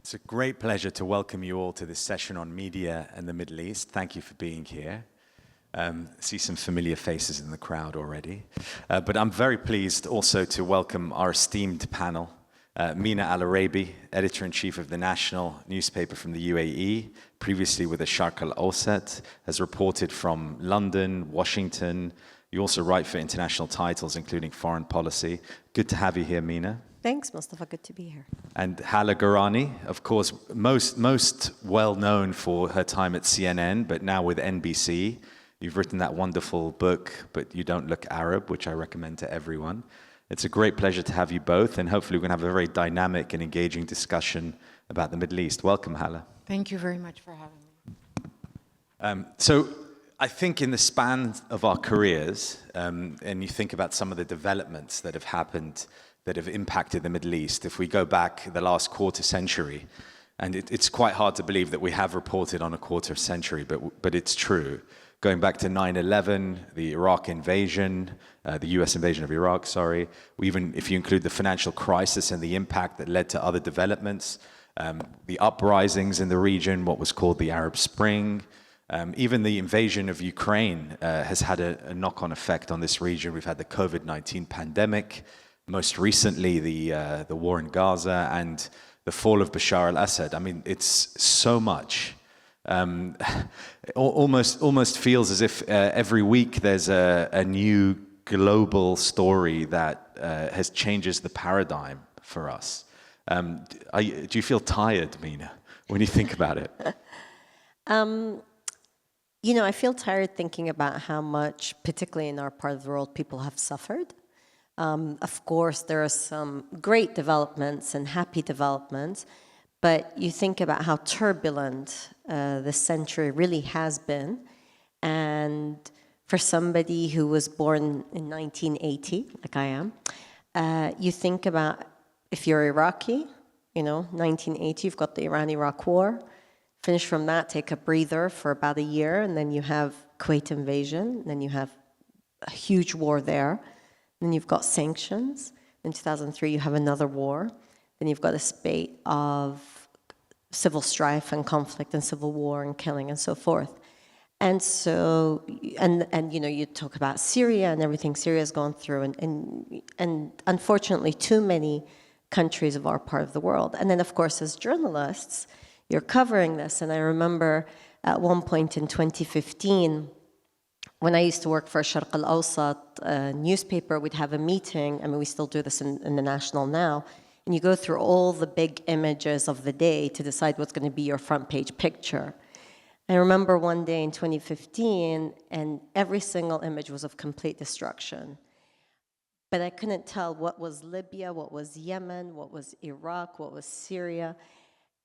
It's a great pleasure to welcome you all to this session on media and the Middle East. Thank you for being here. See some familiar faces in the crowd already. But I'm very pleased also to welcome our esteemed panel. Mina Al-Oraibi, editor-in-chief of the national newspaper from the UAE, previously with the Sharq Al-Awsat, has reported from London, Washington. You also write for international titles, including foreign policy. Good to have you here, Mina. Thanks, Mustafa. Good to be here. And Hala Gorani, of course, most well known for her time at CNN, but now with NBC. You've written that wonderful book, But You Don't Look Arab, which I recommend to everyone. It's a great pleasure to have you both, and hopefully we're going to have a very dynamic and engaging discussion about the Middle East. Welcome, Hala. Thank you very much for having me. So I think in the span of our careers, and you think about some of the developments that have happened that have impacted the Middle East, if we go back the last quarter century, and it's quite hard to believe that we have reported on a quarter century, but it's true. Going back to 9/11, the Iraq invasion, the US invasion of Iraq, sorry. Even if you include the financial crisis and the impact that led to other developments, the uprisings in the region, what was called the Arab Spring, even the invasion of Ukraine has had a knock-on effect on this region. We've had the COVID-19 pandemic, most recently the war in Gaza and the fall of Bashar al-Assad. I mean, it's so much. Almost feels as if every week there's a new global story that changes the paradigm for us. Do you feel tired, Mina, when you think about it? You know, I feel tired thinking about how much, particularly in our part of the world, people have suffered. Of course, there are some great developments and happy developments, but you think about how turbulent this century really has been. And for somebody who was born in 1980, like I am, you think about if you're Iraqi, you know, 1980, you've got the Iran-Iraq war. Finish from that, take a breather for about a year, and then you have Kuwait invasion, then you have a huge war there. Then you've got sanctions. In 2003, you have another war. Then you've got a spate of civil strife and conflict and civil war and killing and so forth. And so, and you know, you talk about Syria and everything Syria's gone through, and unfortunately, too many countries of our part of the world. And then, of course, as journalists, you're covering this. And I remember at one point in 2015, when I used to work for Sharq Al-Awsat newspaper, we'd have a meeting. I mean, we still do this in the National now. And you go through all the big images of the day to decide what's going to be your front page picture. I remember one day in 2015, and every single image was of complete destruction. But I couldn't tell what was Libya, what was Yemen, what was Iraq, what was Syria.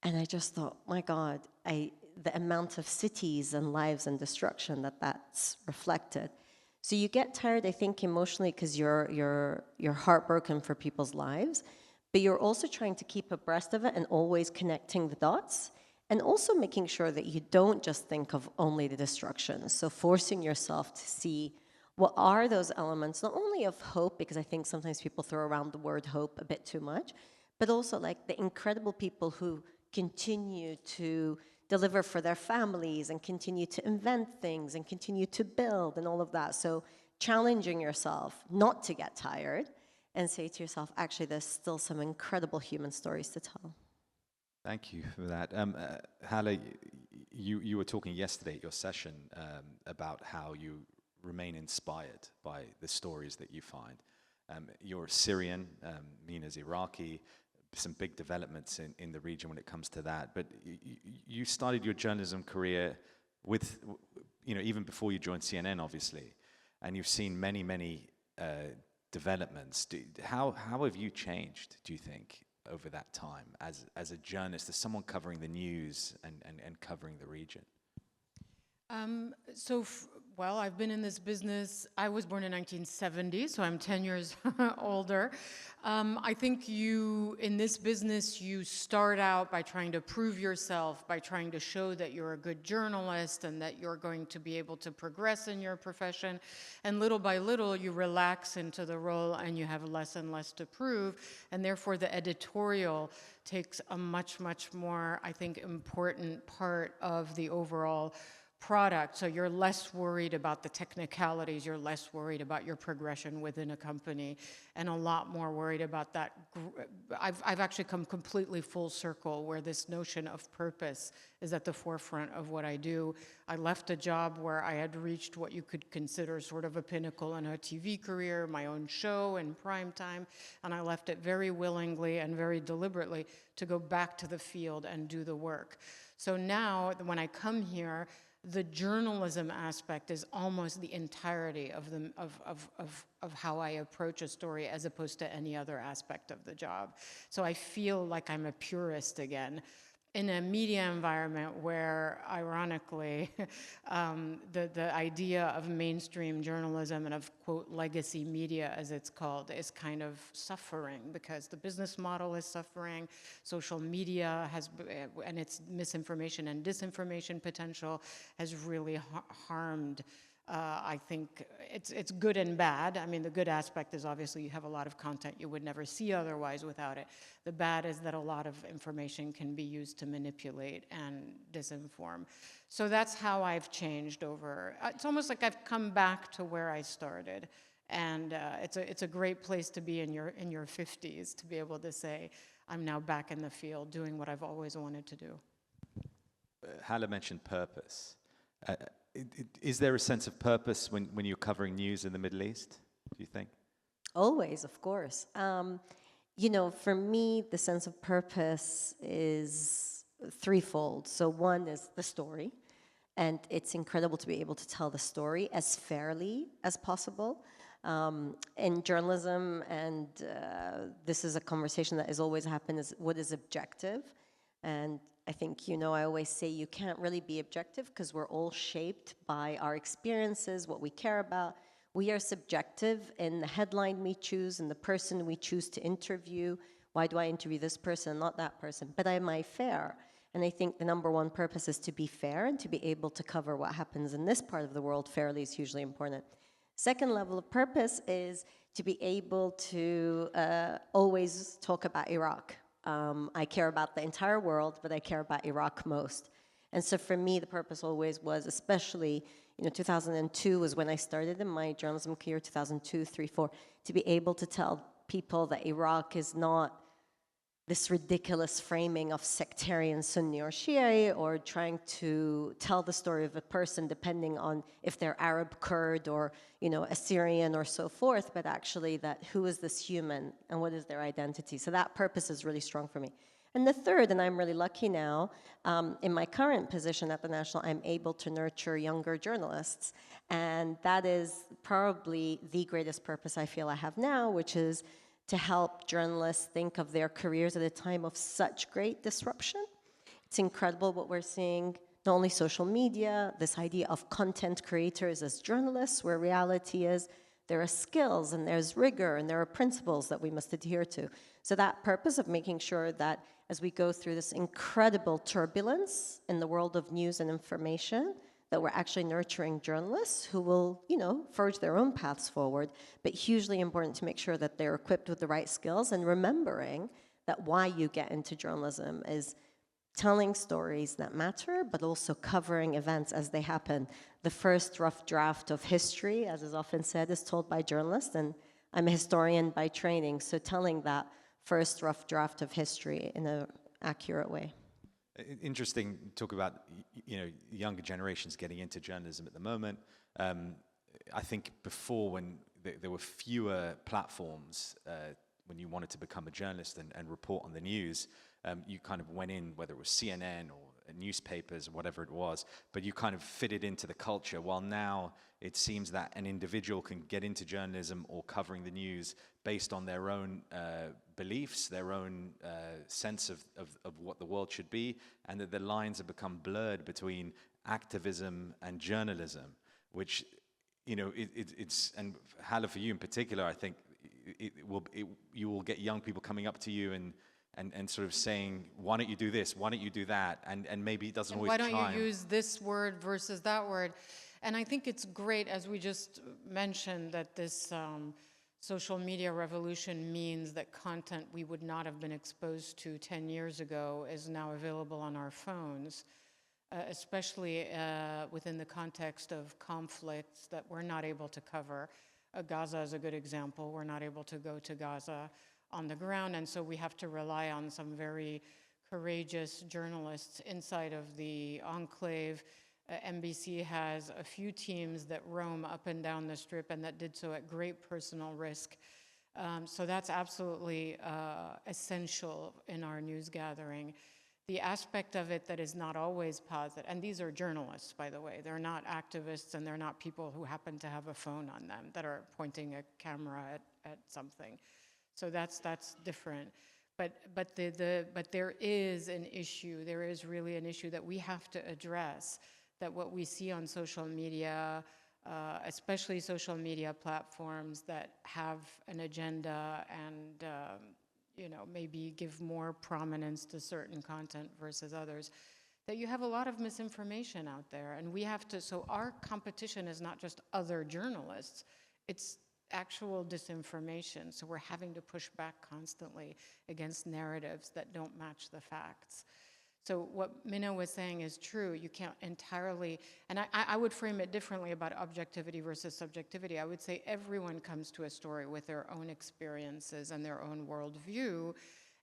And I just thought, my God, the amount of cities and lives and destruction that's reflected. So you get tired, I think, emotionally because you're heartbroken for people's lives, but you're also trying to keep abreast of it and always connecting the dots, and also making sure that you don't just think of only the destruction. So forcing yourself to see what are those elements, not only of hope, because I think sometimes people throw around the word hope a bit too much, but also like the incredible people who continue to deliver for their families and continue to invent things and continue to build and all of that. So challenging yourself not to get tired and say to yourself, actually, there's still some incredible human stories to tell. Thank you for that. Hala, you were talking yesterday at your session about how you remain inspired by the stories that you find. You're Syrian, Mina's Iraqi, some big developments in the region when it comes to that. But you started your journalism career with, you know, even before you joined CNN, obviously, and you've seen many developments. How have you changed, do you think, over that time as a journalist, as someone covering the news and covering the region? Well, I've been in this business. I was born in 1970, so I'm 10 years older. I think in this business, you start out by trying to prove yourself, by trying to show that you're a good journalist and that you're going to be able to progress in your profession. And little by little, you relax into the role and you have less and less to prove. And therefore, the editorial takes a much, much more, I think, important part of the overall product. So you're less worried about the technicalities, you're less worried about your progression within a company, and a lot more worried about that. I've actually come completely full circle where this notion of purpose is at the forefront of what I do. I left a job where I had reached what you could consider sort of a pinnacle in a TV career, my own show in prime time, and I left it very willingly and very deliberately to go back to the field and do the work. So now, when I come here, the journalism aspect is almost the entirety of how I approach a story as opposed to any other aspect of the job. So I feel like I'm a purist again. In a media environment where, ironically, the idea of mainstream journalism and of, quote, legacy media, as it's called, is kind of suffering because the business model is suffering, social media and its misinformation and disinformation potential has really harmed. I think it's good and bad. I mean, the good aspect is obviously you have a lot of content you would never see otherwise without it. The bad is that a lot of information can be used to manipulate and disinform. So that's how I've changed over. It's almost like I've come back to where I started. And it's a great place to be in your 50s, to be able to say, I'm now back in the field doing what I've always wanted to do. Hala mentioned purpose. Is there a sense of purpose when you're covering news in the Middle East, do you think? Always, of course. You know, for me, the sense of purpose is threefold. So one is the story, and it's incredible to be able to tell the story as fairly as possible. In journalism, and this is a conversation that has always happened, is what is objective? And I think, you know, I always say you can't really be objective because we're all shaped by our experiences, what we care about. We are subjective in the headline we choose and the person we choose to interview. Why do I interview this person and not that person? But am I fair? And I think the number one purpose is to be fair and to be able to cover what happens in this part of the world fairly is hugely important. Second level of purpose is to be able to always talk about Iraq. I care about the entire world, but I care about Iraq most. And so for me, the purpose always was, especially, you know, 2002 was when I started in my journalism career, 2002, 3, 4, to be able to tell people that Iraq is not this ridiculous framing of sectarian Sunni or Shia, or trying to tell the story of a person depending on if they're Arab, Kurd, or, you know, Assyrian or so forth, but actually that who is this human and what is their identity. So that purpose is really strong for me. And the third, and I'm really lucky now, in my current position at the National, I'm able to nurture younger journalists. And that is probably the greatest purpose I feel I have now, which is to help journalists think of their careers at a time of such great disruption. It's incredible what we're seeing, not only social media, this idea of content creators as journalists, where reality is there are skills and there's rigor and there are principles that we must adhere to. So that purpose of making sure that as we go through this incredible turbulence in the world of news and information, that we're actually nurturing journalists who will, you know, forge their own paths forward, but hugely important to make sure that they're equipped with the right skills and remembering that why you get into journalism is telling stories that matter, but also covering events as they happen. The first rough draft of history, as is often said, is told by journalists, and I'm a historian by training, so telling that first rough draft of history in an accurate way. Interesting talk about, you know, younger generations getting into journalism at the moment. I think before, when there were fewer platforms when you wanted to become a journalist and report on the news, you kind of went in, whether it was CNN or newspapers or whatever it was, but you kind of fitted into the culture, while now it seems that an individual can get into journalism or covering the news based on their own beliefs, their own sense of what the world should be, and that the lines have become blurred between activism and journalism. which, it's, and Hala, for you in particular, I think you will get young people coming up to you and sort of saying, why don't you do this? Why don't you do that? And maybe it doesn't always chime. Why don't chime. you use this word versus that word? And I think it's great, as we just mentioned, that this social media revolution means that content we would not have been exposed to 10 years ago is now available on our phones, especially within the context of conflicts that we're not able to cover. Gaza is a good example. We're not able to go to Gaza on the ground, and so we have to rely on some very courageous journalists inside of the enclave. NBC has a few teams that roam up and down the strip, and that did so at great personal risk. So that's absolutely essential in our news gathering. The aspect of it that is not always positive, and these are journalists, by the way, they're not activists, and they're not people who happen to have a phone on them that are pointing a camera at something. So that's different. But there is an issue. There is really an issue that we have to address. That what we see on social media, especially social media platforms that have an agenda and maybe give more prominence to certain content versus others, that you have a lot of misinformation out there, and we have to. So our competition is not just other journalists; it's actual disinformation. So we're having to push back constantly against narratives that don't match the facts. So what Mina was saying is true. You can't entirely, and I would frame it differently about objectivity versus subjectivity. I would say everyone comes to a story with their own experiences and their own worldview,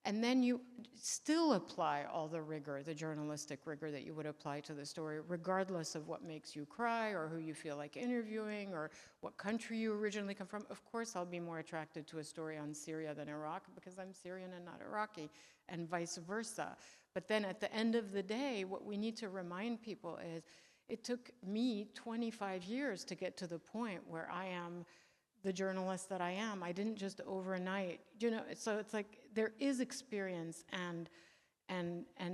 and then you still apply all the rigor, the journalistic rigor that you would apply to the story, regardless of what makes you cry or who you feel like interviewing or what country you originally come from. Of course, I'll be more attracted to a story on Syria than Iraq because I'm Syrian and not Iraqi, and vice versa. But then at the end of the day, what we need to remind people is it took me 25 years to get to the point where I am the journalist that I am. I didn't just overnight, so it's like there is experience and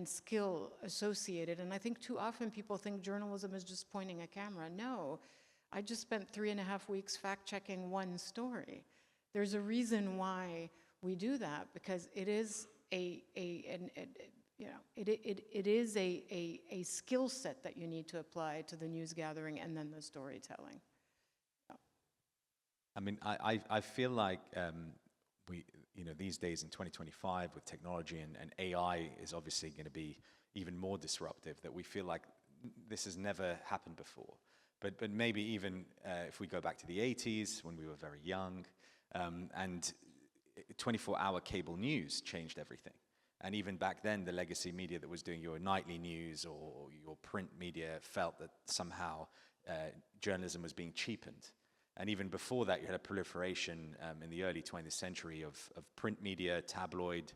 skill associated. And I think too often people think journalism is just pointing a camera. No, I just spent 3.5 weeks fact-checking one story. There's a reason why we do that, because it is it is a skill set that you need to apply to the news gathering and then the storytelling. I mean, I feel like these days in 2025 with technology and AI is obviously going to be even more disruptive, that we feel like this has never happened before. But maybe even if we go back to the 80s when we were very young, and 24-hour cable news changed everything. And even back then, the legacy media that was doing your nightly news or your print media felt that somehow journalism was being cheapened. And even before that, you had a proliferation in the early 20th century of print media, tabloid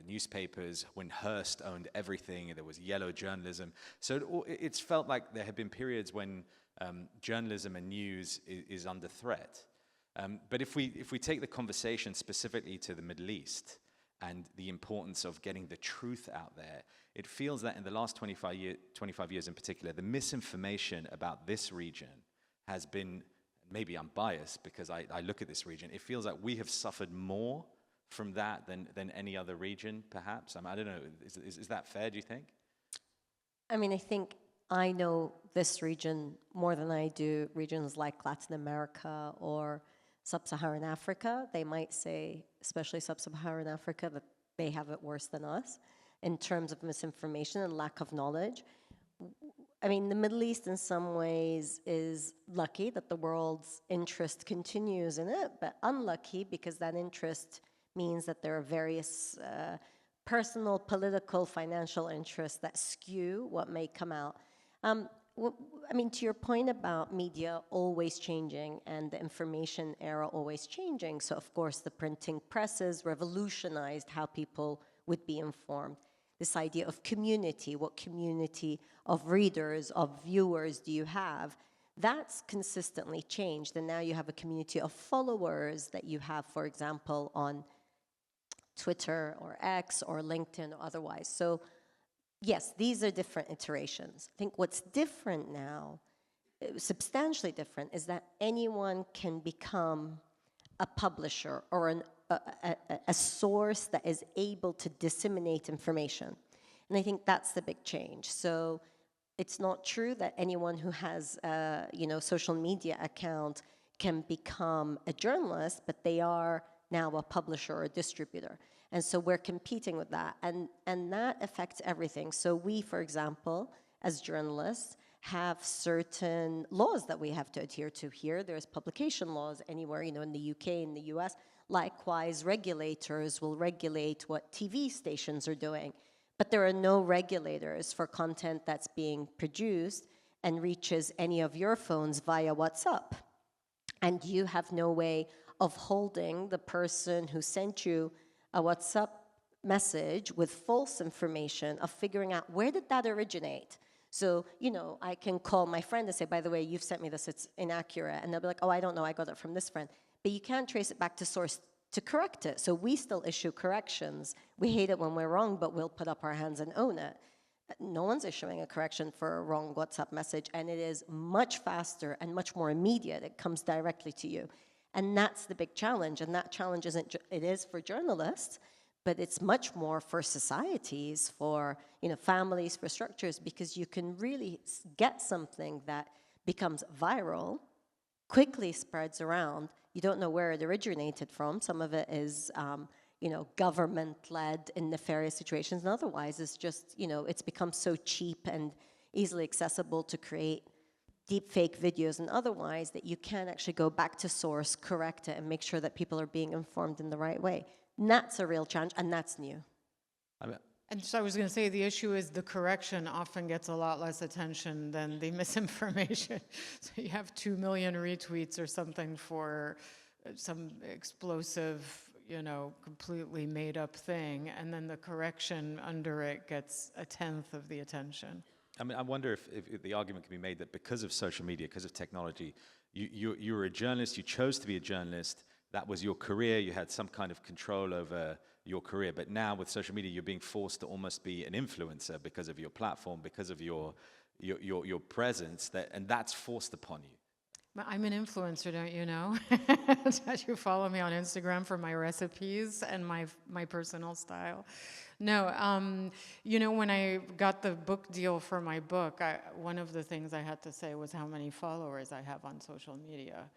newspapers. When Hearst owned everything, there was yellow journalism. So it's felt like there had been periods when journalism and news is under threat. But if we take the conversation specifically to the Middle East and the importance of getting the truth out there, it feels that in the last 25 years in particular, the misinformation about this region has been, maybe I'm biased because I look at this region, it feels like we have suffered more from that than any other region, perhaps. I don't know, is that fair, do you think? I mean, I think I know this region more than I do regions like Latin America or Sub-Saharan Africa. They might say, especially Sub-Saharan Africa, that they have it worse than us in terms of misinformation and lack of knowledge. I mean, the Middle East in some ways is lucky that the world's interest continues in it, but unlucky because that interest means that there are various personal, political, financial interests that skew what may come out. I mean, to your point about media always changing and the information era always changing, so of course the printing presses revolutionized how people would be informed. This idea of community, what community of readers, of viewers do you have? That's consistently changed, and now you have a community of followers that you have, for example, on Twitter or X or LinkedIn or otherwise. So yes, these are different iterations. I think what's different now substantially different is that anyone can become a publisher or a source that is able to disseminate information. And I think that's the big change. So it's not true that anyone who has a social media account can become a journalist, but they are now a publisher or a distributor. And so we're competing with that. And that affects everything. So we, for example, as journalists, have certain laws that we have to adhere to here. There's publication laws anywhere, in the UK, in the US. Likewise, regulators will regulate what TV stations are doing. But there are no regulators for content that's being produced and reaches any of your phones via WhatsApp. And you have no way of holding the person who sent you a WhatsApp message with false information, of figuring out where did that originate. So, I can call my friend and say, by the way, you've sent me this, it's inaccurate. And they'll be like, oh, I don't know, I got it from this friend. But you can't trace it back to source to correct it. So we still issue corrections. We hate it when we're wrong, but we'll put up our hands and own it. No one's issuing a correction for a wrong WhatsApp message, and it is much faster and much more immediate. It comes directly to you. And that's the big challenge. And that challenge it is for journalists, but it's much more for societies, for families, for structures, because you can really get something that becomes viral, quickly spreads around. You don't know where it originated from. Some of it is government-led in nefarious situations, and otherwise it's just, it's become so cheap and easily accessible to create deep fake videos and otherwise that you can actually go back to source, correct it, and make sure that people are being informed in the right way. And that's a real challenge, and that's new. And so I was going to say, the issue is the correction often gets a lot less attention than the misinformation. So you have 2 million retweets or something for some explosive, completely made up thing, and then the correction under it gets 1/10 of the attention. I wonder if the argument can be made that because of social media, because of technology, you were a journalist, you chose to be a journalist, that was your career, you had some kind of control over your career, but now with social media, you're being forced to almost be an influencer because of your platform, because of your presence, and that's forced upon you. I'm an influencer, don't you know? You follow me on Instagram for my recipes and my personal style. No, when I got the book deal for my book, one of the things I had to say was how many followers I have on social media.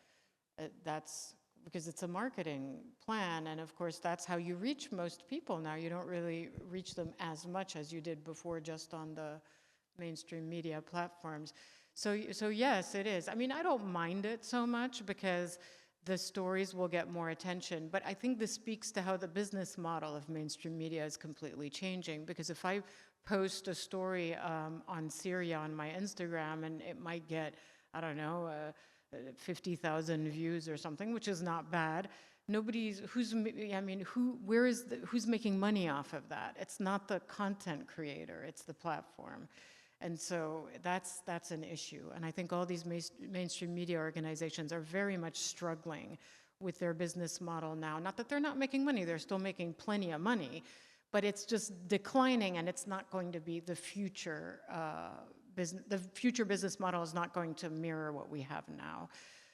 That's because it's a marketing plan, and of course that's how you reach most people now. You don't really reach them as much as you did before, just on the mainstream media platforms. So yes, it is. I don't mind it so much because the stories will get more attention, but I think this speaks to how the business model of mainstream media is completely changing, because if I post a story on Syria on my Instagram, and it might get, 50,000 views or something, which is not bad. Who's making money off of that? It's not the content creator, it's the platform. And so that's an issue. And I think all these mainstream media organizations are very much struggling with their business model now. Not that they're not making money, they're still making plenty of money, but it's just declining, and it's not going to be the future the future business model is not going to mirror what we have now.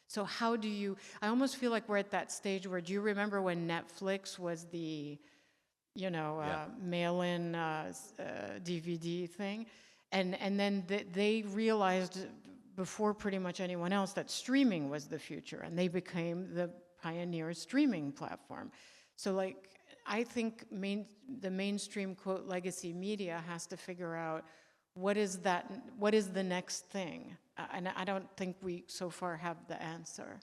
So how do you, I almost feel like we're at that stage where, do you remember when Netflix was the, mail-in DVD thing? And then they realized before pretty much anyone else that streaming was the future, and they became the pioneer streaming platform. So I think the mainstream, quote, legacy media has to figure out what is the next thing? And I don't think we so far have the answer.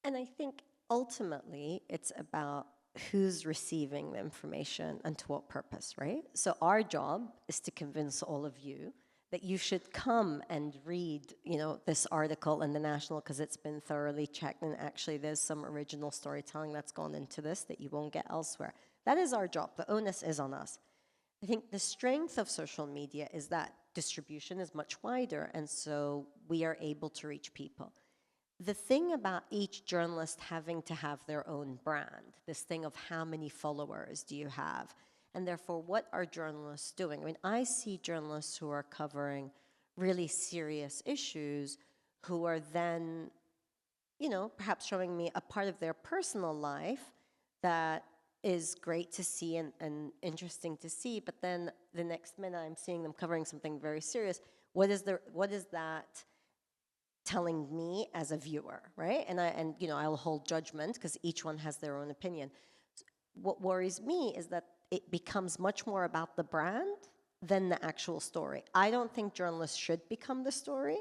And I think ultimately it's about who's receiving the information and to what purpose, right? So our job is to convince all of you that you should come and read, this article in the National, because it's been thoroughly checked, and actually there's some original storytelling that's gone into this that you won't get elsewhere. That is our job. The onus is on us. I think the strength of social media is that distribution is much wider, and so we are able to reach people. The thing about each journalist having to have their own brand, this thing of how many followers do you have, and therefore what are journalists doing? I see journalists who are covering really serious issues who are then, you know, perhaps showing me a part of their personal life that is great to see and interesting to see, but then the next minute I'm seeing them covering something very serious. What is that telling me as a viewer, right? And you know, I'll hold judgment because each one has their own opinion. What worries me is that it becomes much more about the brand than the actual story. I don't think journalists should become the story.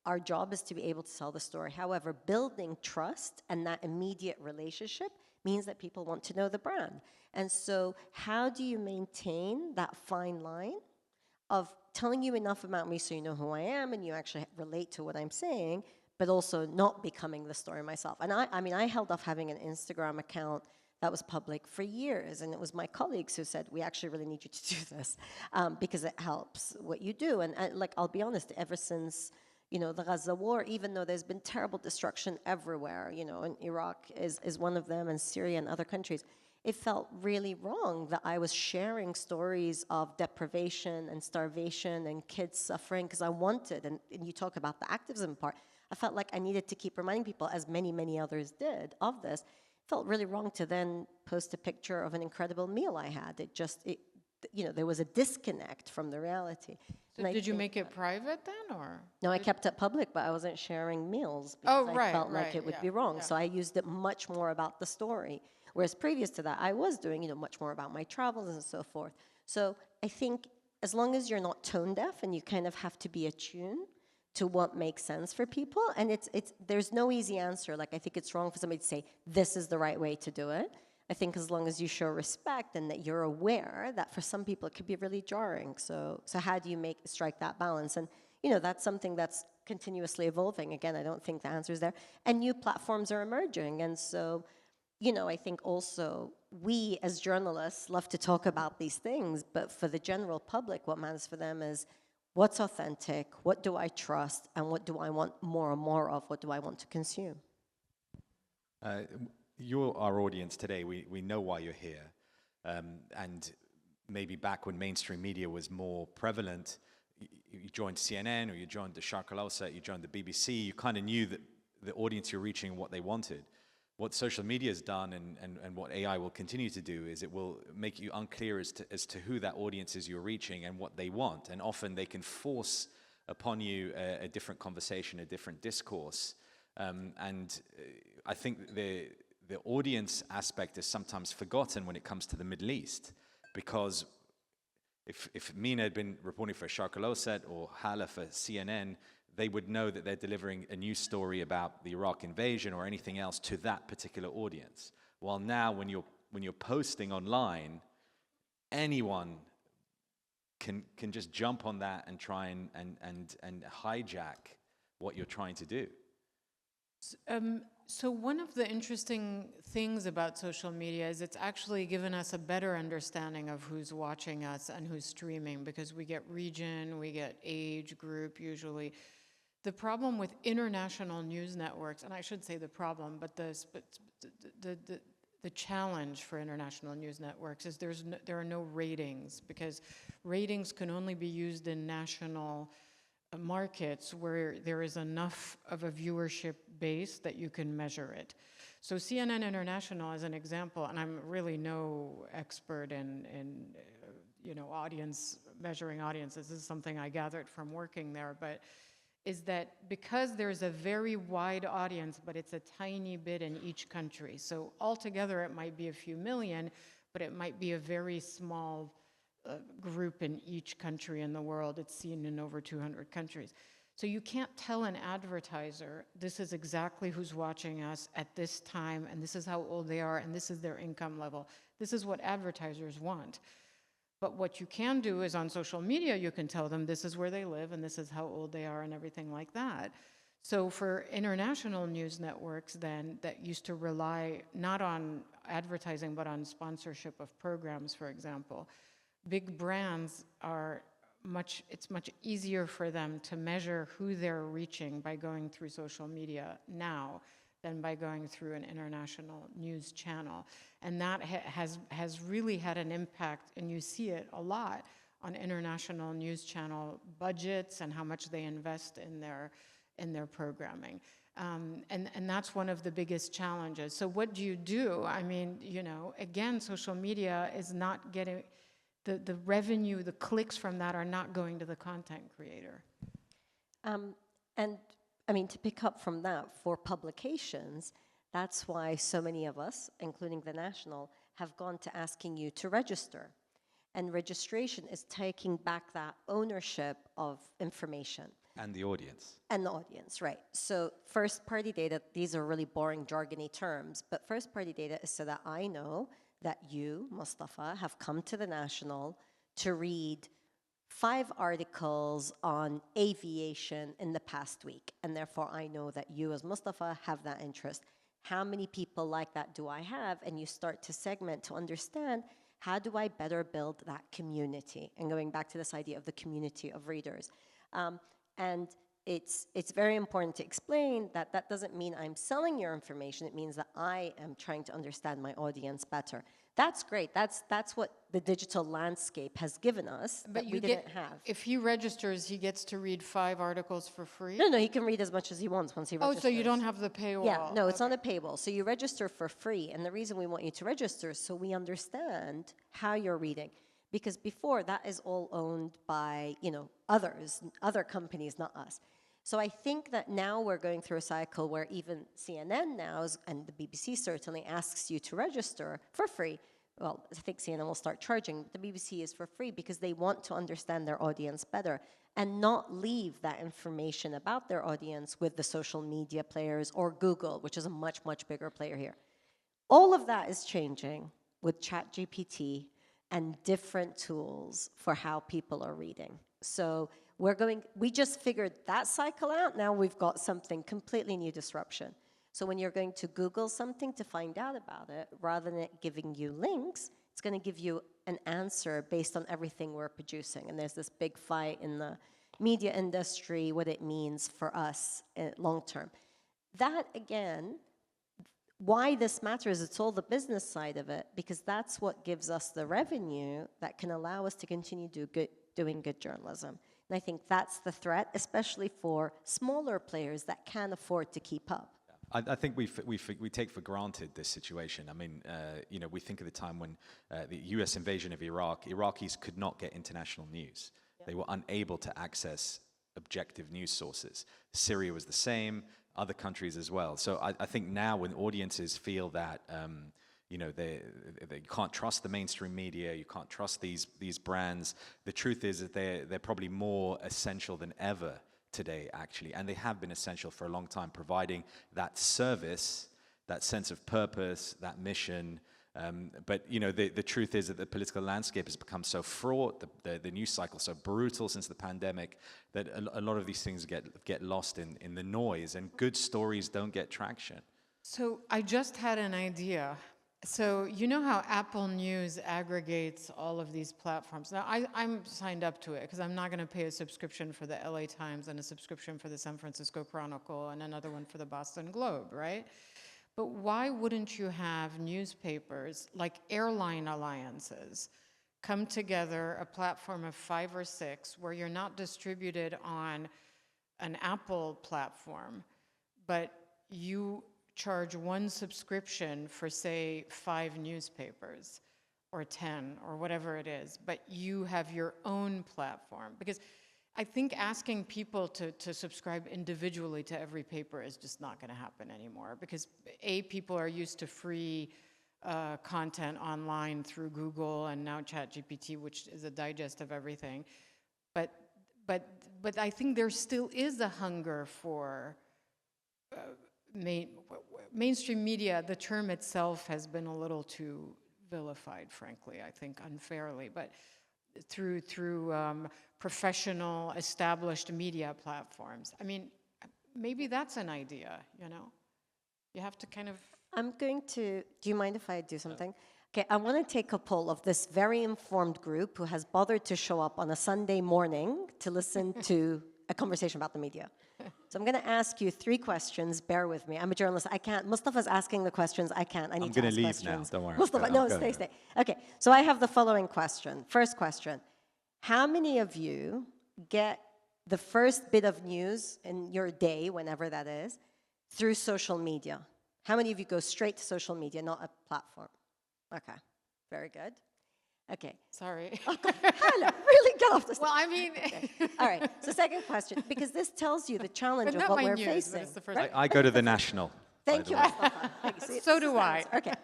Our job is to be able to tell the story. However, building trust and that immediate relationship means that people want to know the brand. And so how do you maintain that fine line of telling you enough about me so you know who I am and you actually relate to what I'm saying, but also not becoming the story myself? And I mean, I held off having an Instagram account that was public for years, and it was my colleagues who said, we actually really need you to do this because it helps what you do. And like, I'll be honest, ever since, you know, the Gaza war, even though there's been terrible destruction everywhere, you know, and Iraq is one of them, and Syria and other countries, it felt really wrong that I was sharing stories of deprivation and starvation and kids suffering because I wanted, and you talk about the activism part, I felt like I needed to keep reminding people, as many, many others did, of this. It felt really wrong to then post a picture of an incredible meal I had. You know, there was a disconnect from the reality. So did you make it private then, or? No, I kept it public, but I wasn't sharing meals Oh, because right, I felt like right, it would yeah, be wrong. yeah. So I used it much more about the story. Whereas previous to that, I was doing, you know, much more about my travels and so forth. So I think as long as you're not tone deaf and you kind of have to be attuned to what makes sense for people, and there's no easy answer. Like, I think it's wrong for somebody to say, this is the right way to do it. I think as long as you show respect and that you're aware that for some people it could be really jarring. So how do you strike that balance? And you know, that's something that's continuously evolving. Again, I don't think the answer is there. And new platforms are emerging. And so, you know, I think also we as journalists love to talk about these things, but for the general public, what matters for them is what's authentic, what do I trust, and what do I want more and more of, what do I want to consume? You're our audience today. We know why you're here. And maybe back when mainstream media was more prevalent, you joined CNN or you joined the Sharq al-Awsat, you joined the BBC, you kind of knew that the audience you're reaching and what they wanted. What social media has done and what AI will continue to do is it will make you unclear as to who that audience is you're reaching and what they want. And often they can force upon you a different conversation, a different discourse. I think the audience aspect is sometimes forgotten when it comes to the Middle East, because if Mina had been reporting for Sharq al-Awsat or Hala for CNN, they would know that they're delivering a news story about the Iraq invasion or anything else to that particular audience. While now, when you're posting online, anyone can just jump on that and try and hijack what you're trying to do. So one of the interesting things about social media is it's actually given us a better understanding of who's watching us and who's streaming, because we get region, we get age group usually. The problem with international news networks, and I should say the problem, but the challenge for international news networks is there are no ratings, because ratings can only be used in national markets where there is enough of a viewership base that you can measure it. So CNN International, as an example, and I'm really no expert in you know, measuring audiences. This is something I gathered from working there, but is that because there's a very wide audience, but it's a tiny bit in each country. So altogether it might be a few million, but it might be a very small group in each country in the world. It's seen in over 200 countries. So you can't tell an advertiser, this is exactly who's watching us at this time, and this is how old they are, and this is their income level. This is what advertisers want. But what you can do is on social media, you can tell them this is where they live, and this is how old they are, and everything like that. So for international news networks then that used to rely not on advertising, but on sponsorship of programs, for example, big brands it's much easier for them to measure who they're reaching by going through social media now than by going through an international news channel. And that has really had an impact, and you see it a lot, on international news channel budgets and how much they invest in their programming. And that's one of the biggest challenges. So what do you do? I mean, you know, again, social media is not getting, the revenue, the clicks from that are not going to the content creator. And I mean, to pick up from that, for publications, that's why so many of us, including the National, have gone to asking you to register. And registration is taking back that ownership of information. And the audience. And the audience, right. So first-party data, these are really boring, jargony terms, but first-party data is so that I know that you, Mustafa, have come to the National to read 5 articles on aviation in the past week, and therefore I know that you as Mustafa have that interest. How many people like that do I have? And you start to segment to understand, how do I better build that community? And going back to this idea of the community of readers. And it's very important to explain that that doesn't mean I'm selling your information. It means that I am trying to understand my audience better. That's great. That's what the digital landscape has given us that we didn't have. If he registers, he gets to read 5 articles for free? No, he can read as much as he wants once he registers. Oh, so you don't have the paywall? Yeah, no, it's not a paywall. So you register for free, and the reason we want you to register is so we understand how you're reading. Because before, that is all owned by, you know, other companies, not us. So I think that now we're going through a cycle where even CNN now, and the BBC certainly, asks you to register for free. Well, I think CNN will start charging, but the BBC is for free because they want to understand their audience better and not leave that information about their audience with the social media players or Google, which is a much, much bigger player here. All of that is changing with ChatGPT and different tools for how people are reading. So we just figured that cycle out. Now we've got something completely new disruption. So when you're going to Google something to find out about it, rather than it giving you links, it's going to give you an answer based on everything we're producing. And there's this big fight in the media industry, what it means for us long term. That, again, why this matters, it's all the business side of it, because that's what gives us the revenue that can allow us to continue doing good journalism. And I think that's the threat, especially for smaller players that can't afford to keep up. I think we take for granted this situation. I mean, you know, we think of the time when the U.S. invasion of Iraq, Iraqis could not get international news. Yeah. They were unable to access objective news sources. Syria was the same, other countries as well. So I think now when audiences feel that, you know, they can't trust the mainstream media, you can't trust these brands, the truth is that they're probably more essential than ever today, actually, and they have been essential for a long time, providing that service, that sense of purpose, that mission. But you know, the truth is that the political landscape has become so fraught, the news cycle so brutal since the pandemic, that a lot of these things get lost in the noise, and good stories don't get traction. So I just had an idea. So you know how Apple News aggregates all of these platforms. Now I'm signed up to it because I'm not going to pay a subscription for the LA Times and a subscription for the San Francisco Chronicle and another one for the Boston Globe, right? But why wouldn't you have newspapers like airline alliances come together, a platform of 5 or 6, where you're not distributed on an Apple platform, but you charge one subscription for, say, 5 newspapers or 10 or whatever it is, but you have your own platform? Because I think asking people to subscribe individually to every paper is just not going to happen anymore, because people are used to free content online through Google and now ChatGPT, which is a digest of everything. But I think there still is a hunger for mainstream media. The term itself has been a little too vilified, frankly, I think unfairly, but through professional, established media platforms. I mean, maybe that's an idea, you know? You have to kind of... do you mind if I do something? Okay, I want to take a poll of this very informed group who has bothered to show up on a Sunday morning to listen to a conversation about the media. So I'm going to ask you 3 questions. Bear with me. I'm a journalist. I can't. Mustafa's asking the questions. I can't. I need to ask questions. I'm going to leave now. Don't worry. Mustafa, no, stay. Okay. So I have the following question. First question. How many of you get the first bit of news in your day, whenever that is, through social media? How many of you go straight to social media, not a platform? Okay, very good. Okay. Sorry. Hala, really get off the stage. Well, I mean, Okay. All right, so second question, because this tells you the challenge but of not what my we're news, facing. but it's the first. I go to the National. Thank you, Mustafa. Thank you. See, So this do is the I. answer. Okay.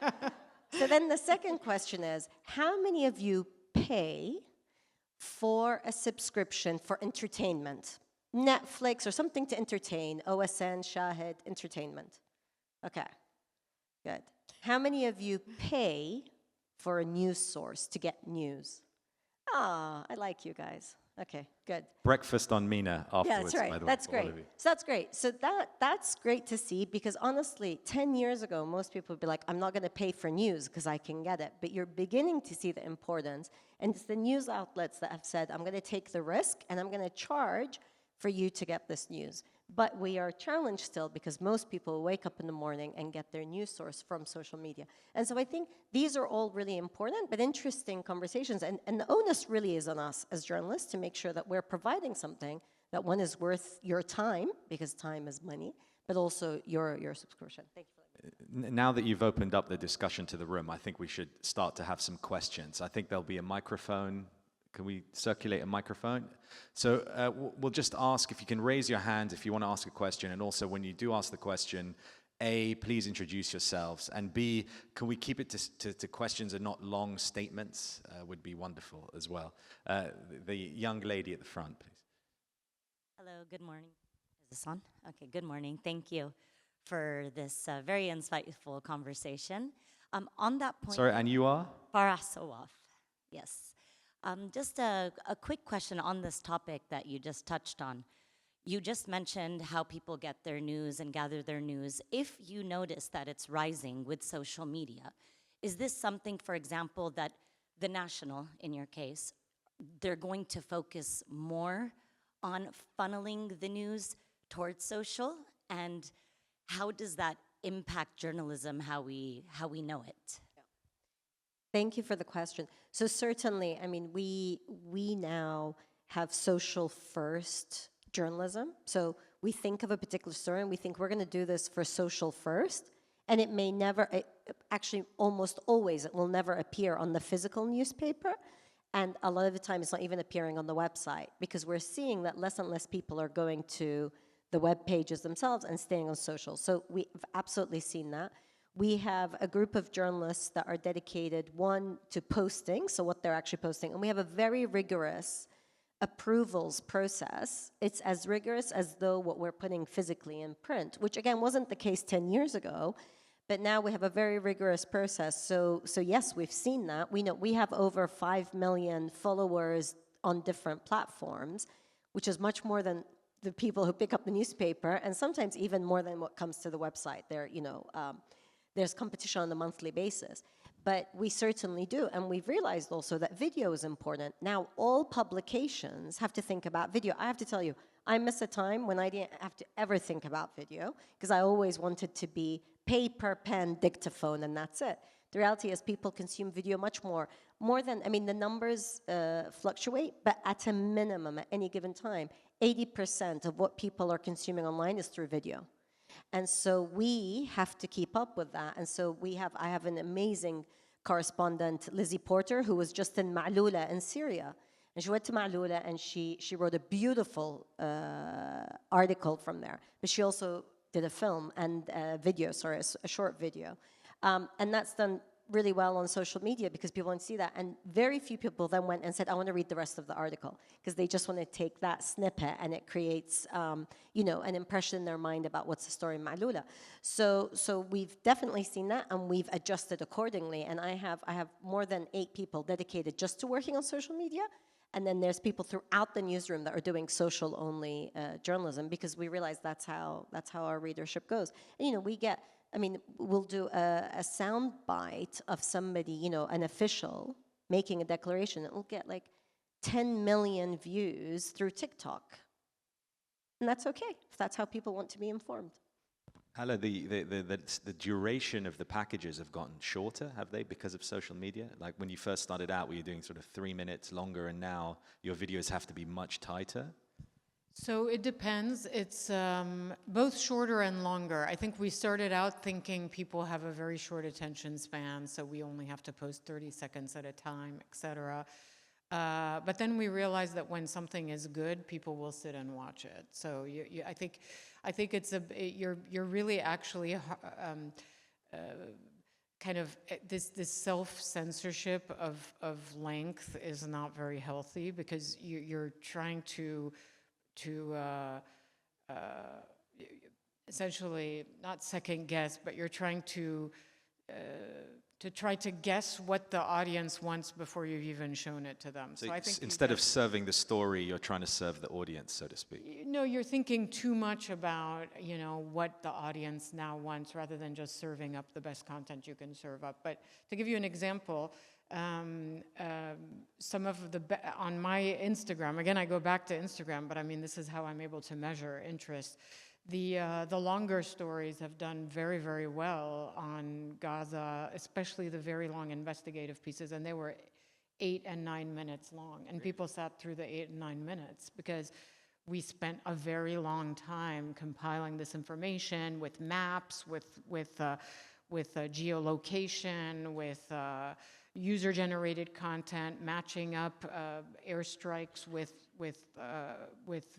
So then the second question is, how many of you pay for a subscription for entertainment? Netflix or something to entertain, OSN, Shahid, entertainment. Okay, good. How many of you pay for a news source to get news? Ah, I like you guys. Okay, good. Breakfast on Mina afterwards, Yeah, that's right. by the way. That's for all great. of you. So that's great. So that's great to see, because honestly, 10 years ago, most people would be like, I'm not going to pay for news because I can get it. But you're beginning to see the importance. And it's the news outlets that have said, I'm going to take the risk and I'm going to charge for you to get this news. But we are challenged still because most people wake up in the morning and get their news source from social media. And so I think these are all really important but interesting conversations. And the onus really is on us as journalists to make sure that we're providing something that, one, is worth your time, because time is money, but also your subscription. Thank you for that. Now that you've opened up the discussion to the room, I think we should start to have some questions. I think there'll be a microphone. Can we circulate a microphone? So we'll just ask if you can raise your hand if you want to ask a question. And also, when you do ask the question, A, please introduce yourselves. And B, can we keep it to questions and not long statements? Would be wonderful as well. The young lady at the front, please. Hello, good morning. Is this on? Okay, good morning. Thank you for this very insightful conversation. On that point... Sorry, and you are? Farah Sawaf, yes. Just a quick question on this topic that you just touched on. You just mentioned how people get their news and gather their news. If you notice that it's rising with social media, is this something, for example, that the National, in your case, they're going to focus more on funneling the news towards social? And how does that impact journalism, how we know it? Thank you for the question. So certainly, I mean, we now have social first journalism. So we think of a particular story and we think we're going to do this for social first, and it may never, actually almost always, it will never appear on the physical newspaper, and a lot of the time it's not even appearing on the website, because we're seeing that less and less people are going to the web pages themselves and staying on social. So we've absolutely seen that. We have a group of journalists that are dedicated, one, to posting, so what they're actually posting, and we have a very rigorous approvals process. It's as rigorous as though what we're putting physically in print, which again wasn't the case 10 years ago, but now we have a very rigorous process. So yes, we've seen that. We know we have over 5 million followers on different platforms, which is much more than the people who pick up the newspaper, and sometimes even more than what comes to the website. There's competition on a monthly basis, but we certainly do. And we've realized also that video is important. Now, all publications have to think about video. I have to tell you, I miss a time when I didn't have to ever think about video, because I always wanted to be paper, pen, dictaphone, and that's it. The reality is people consume video much more than, I mean, the numbers fluctuate, but at a minimum, at any given time, 80% of what people are consuming online is through video. And so we have to keep up with that. And so I have an amazing correspondent, Lizzie Porter, who was just in Ma'lula in Syria. And she went to Ma'lula and she wrote a beautiful article from there. But she also did a film and a video, sorry, a short video. And that's done really well on social media because people want to see that. And very few people then went and said, I want to read the rest of the article, because they just want to take that snippet and it creates, an impression in their mind about what's the story in Ma'lula. So we've definitely seen that, and we've adjusted accordingly. And I have more than 8 people dedicated just to working on social media. And then there's people throughout the newsroom that are doing social-only journalism, because we realize that's how our readership goes. And, we'll do a sound bite of somebody, an official making a declaration. It will get like 10 million views through TikTok. And that's okay, if that's how people want to be informed. Hala, the duration of the packages have gotten shorter, have they, because of social media? Like when you first started out, were you doing sort of 3 minutes longer, and now your videos have to be much tighter? So it depends. It's both shorter and longer. I think we started out thinking people have a very short attention span, so we only have to post 30 seconds at a time, etc. But then we realized that when something is good, people will sit and watch it. So I think you're really actually kind of this self-censorship of length is not very healthy, because you're trying to essentially not second guess, but you're trying to try to guess what the audience wants before you've even shown it to them. So I think instead of serving the story, you're trying to serve the audience, so to speak. No, you're thinking too much about, what the audience now wants, rather than just serving up the best content you can serve up. But to give you an example, some of on my Instagram, again, I go back to Instagram, but I mean, this is how I'm able to measure interest. The longer stories have done very, very well on Gaza, especially the very long investigative pieces, and they were 8 and 9 minutes long, and people sat through the 8 and 9 minutes because we spent a very long time compiling this information with maps, with geolocation, with user-generated content, matching up airstrikes with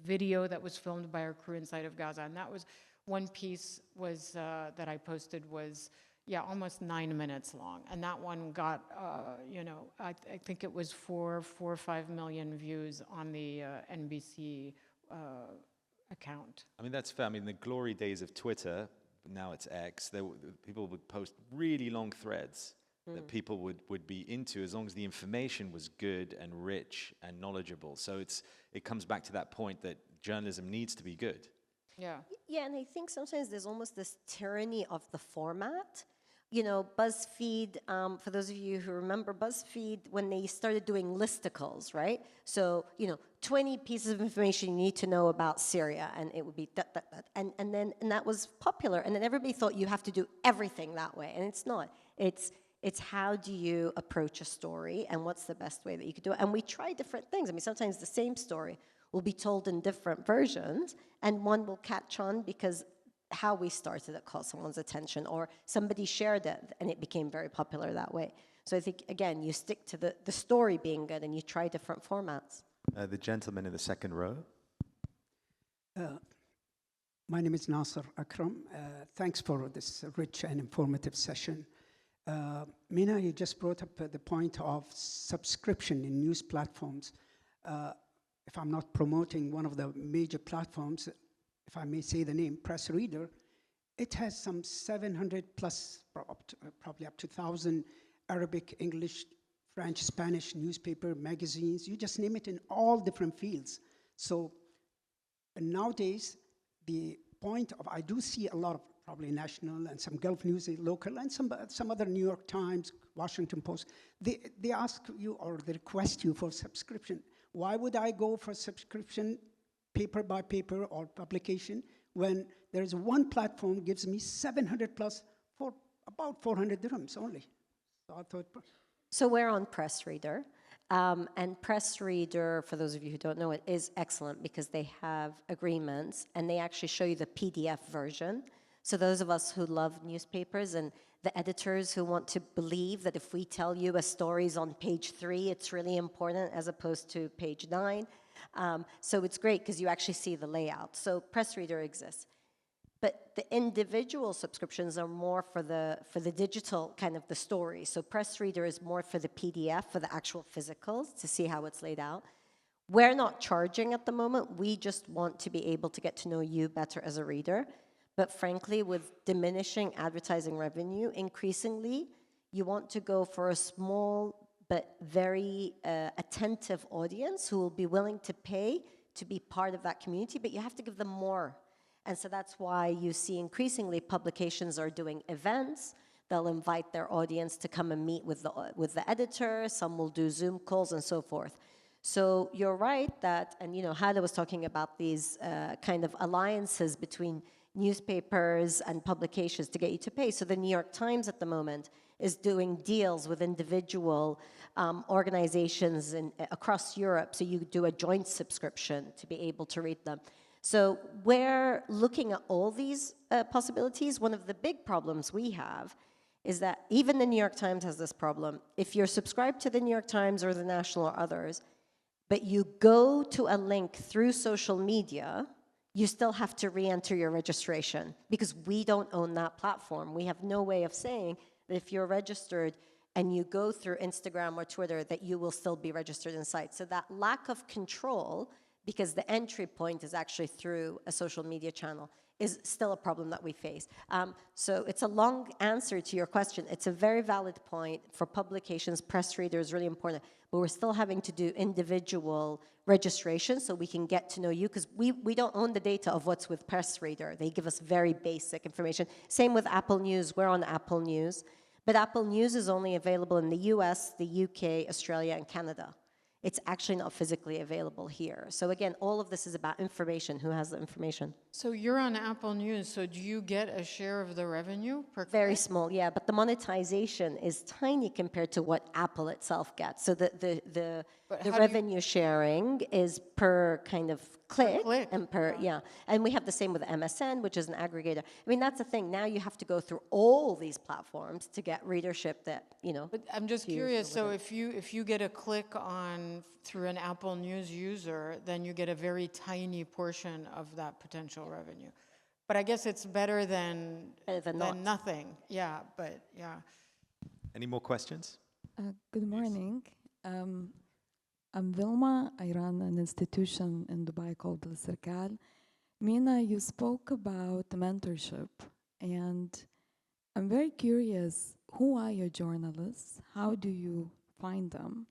video that was filmed by our crew inside of Gaza. And that was one piece that I posted was, almost 9 minutes long. And that one got, I think it was 4 or 5 million views on the NBC account. I mean, that's fair. I mean, the glory days of Twitter, now it's X, people would post really long threads that people would be into, as long as the information was good and rich and knowledgeable. So it comes back to that point that journalism needs to be good. Yeah. Yeah, and I think sometimes there's almost this tyranny of the format. BuzzFeed, for those of you who remember BuzzFeed, when they started doing listicles, right? So, 20 pieces of information you need to know about Syria, and it would be that. And that was popular. And then everybody thought you have to do everything that way, and it's not. It's how do you approach a story, and what's the best way that you could do it. And we try different things. I mean, sometimes the same story will be told in different versions, and one will catch on because how we started it caught someone's attention, or somebody shared it and it became very popular that way. So I think, again, you stick to the story being good and you try different formats. The gentleman in the second row. My name is Nasser Akram. Thanks for this rich and informative session. Mina, you just brought up the point of subscription in news platforms. If I'm not promoting one of the major platforms, if I may say the name, Press Reader, it has some 700 plus, probably up to 1,000 Arabic, English, French, Spanish newspaper, magazines, you just name it, in all different fields. So nowadays, the point of, I do see a lot of probably national and some Gulf news, local, and some other New York Times, Washington Post, they ask you or they request you for subscription. Why would I go for subscription paper by paper or publication when there's one platform gives me 700 plus for about 400 dirhams only? So I thought. So we're on Press Reader. And Press Reader, for those of you who don't know it, is excellent because they have agreements and they actually show you the PDF version. So those of us who love newspapers and the editors who want to believe that if we tell you a story's on page 3, it's really important as opposed to page 9. So it's great because you actually see the layout. So Press Reader exists. But the individual subscriptions are more for the digital kind of the story. So Press Reader is more for the PDF, for the actual physicals, to see how it's laid out. We're not charging at the moment. We just want to be able to get to know you better as a reader. But frankly, with diminishing advertising revenue, increasingly, you want to go for a small but very attentive audience who will be willing to pay to be part of that community, but you have to give them more. And so that's why you see increasingly publications are doing events. They'll invite their audience to come and meet with the editor. Some will do Zoom calls and so forth. So you're right that, and Hala was talking about these kind of alliances between newspapers and publications to get you to pay. So the New York Times at the moment is doing deals with individual organizations across Europe. So you do a joint subscription to be able to read them. So we're looking at all these possibilities. One of the big problems we have is that even the New York Times has this problem. If you're subscribed to the New York Times or the National or others, but you go to a link through social media, you still have to re-enter your registration because we don't own that platform. We have no way of saying that if you're registered and you go through Instagram or Twitter, that you will still be registered in site. So that lack of control, because the entry point is actually through a social media channel, is still a problem that we face. So it's a long answer to your question. It's a very valid point for publications, press readers, really important. But we're still having to do individual registration so we can get to know you, because we don't own the data of what's with press reader. They give us very basic information. Same with Apple News. We're on Apple News. But Apple News is only available in the US, the UK, Australia, and Canada. It's actually not physically available here. So again, all of this is about information. Who has the information? So you're on Apple News, so do you get a share of the revenue per Very click? small, yeah, but the monetization is tiny compared to what Apple itself gets. So the But how do you- revenue sharing is per kind of click, click, and yeah. And we have the same with MSN, which is an aggregator. I mean, that's the thing. Now you have to go through all these platforms to get readership that, you know. But I'm just views or curious, so whatever. if you get a click on through an Apple News user, then you get a very tiny portion of that potential revenue. But I guess it's better than not. nothing. Yeah, but yeah. Any more questions? Good morning. I'm Vilma. I run an institution in Dubai called Al Sirkal. Mina, you spoke about mentorship, and I'm very curious, who are your journalists? How do you find them?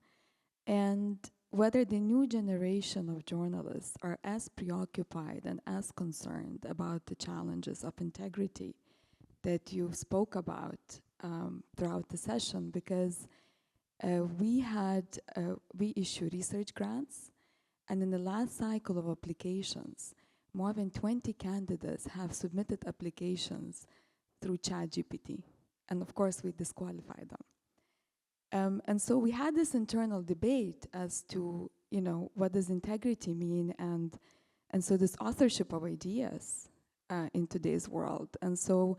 And whether the new generation of journalists are as preoccupied and as concerned about the challenges of integrity that you spoke about throughout the session, because we issue research grants, and in the last cycle of applications, more than 20 candidates have submitted applications through ChatGPT, and of course we disqualify them. And so we had this internal debate as to, you know, what does integrity mean, and so this authorship of ideas in today's world. And so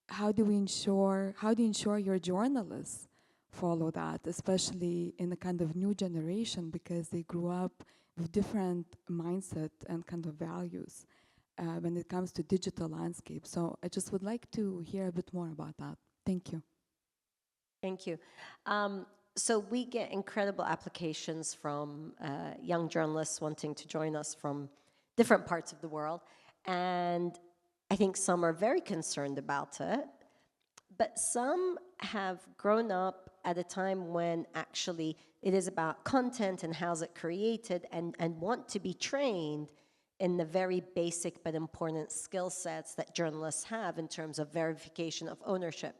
how do you ensure your journalists follow that, especially in a kind of new generation, because they grew up with different mindset and kind of values when it comes to digital landscape. So I just would like to hear a bit more about that. Thank you. Thank you. So we get incredible applications from young journalists wanting to join us from different parts of the world. And I think some are very concerned about it, but some have grown up at a time when actually it is about content and how's it created, and want to be trained in the very basic but important skill sets that journalists have in terms of verification of ownership.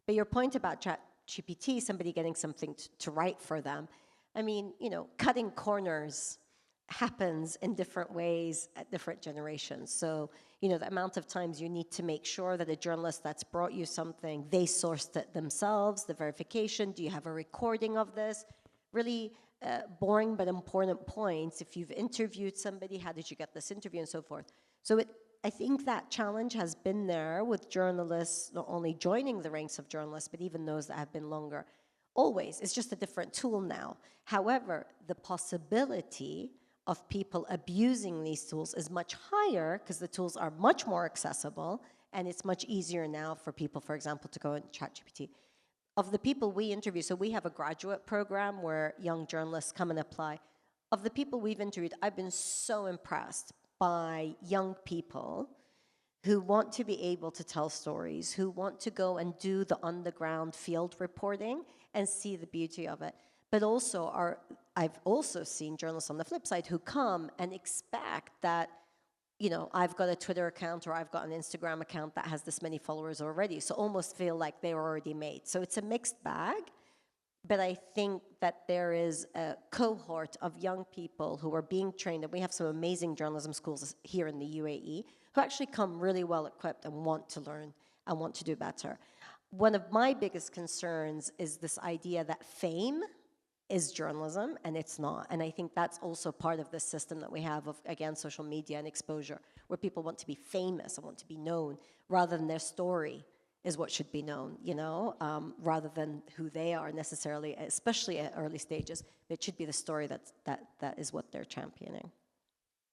But your point about ChatGPT, somebody getting something to write for them, I mean, you know, cutting corners happens in different ways at different generations. So, you know, the amount of times you need to make sure that a journalist that's brought you something, they sourced it themselves, the verification, do you have a recording of this? Really boring but important points. If you've interviewed somebody, how did you get this interview, and so forth. So I think that challenge has been there with journalists, not only joining the ranks of journalists, but even those that have been longer. Always, it's just a different tool now. However, the possibility of people abusing these tools is much higher because the tools are much more accessible, and it's much easier now for people, for example, to go and ChatGPT. Of the people we interview, so we have a graduate program where young journalists come and apply. Of the people we've interviewed, I've been so impressed by young people who want to be able to tell stories, who want to go and do the on-the-ground field reporting and see the beauty of it. But also, I've also seen journalists on the flip side who come and expect that, you know, I've got a Twitter account or I've got an Instagram account that has this many followers already, so almost feel like they're already made. So it's a mixed bag. But I think that there is a cohort of young people who are being trained, and we have some amazing journalism schools here in the UAE, who actually come really well equipped and want to learn and want to do better. One of my biggest concerns is this idea that fame is journalism, and it's not. And I think that's also part of the system that we have of, again, social media and exposure, where people want to be famous and want to be known, rather than their story is what should be known, you know, rather than who they are necessarily, especially at early stages. It should be the story that is what they're championing.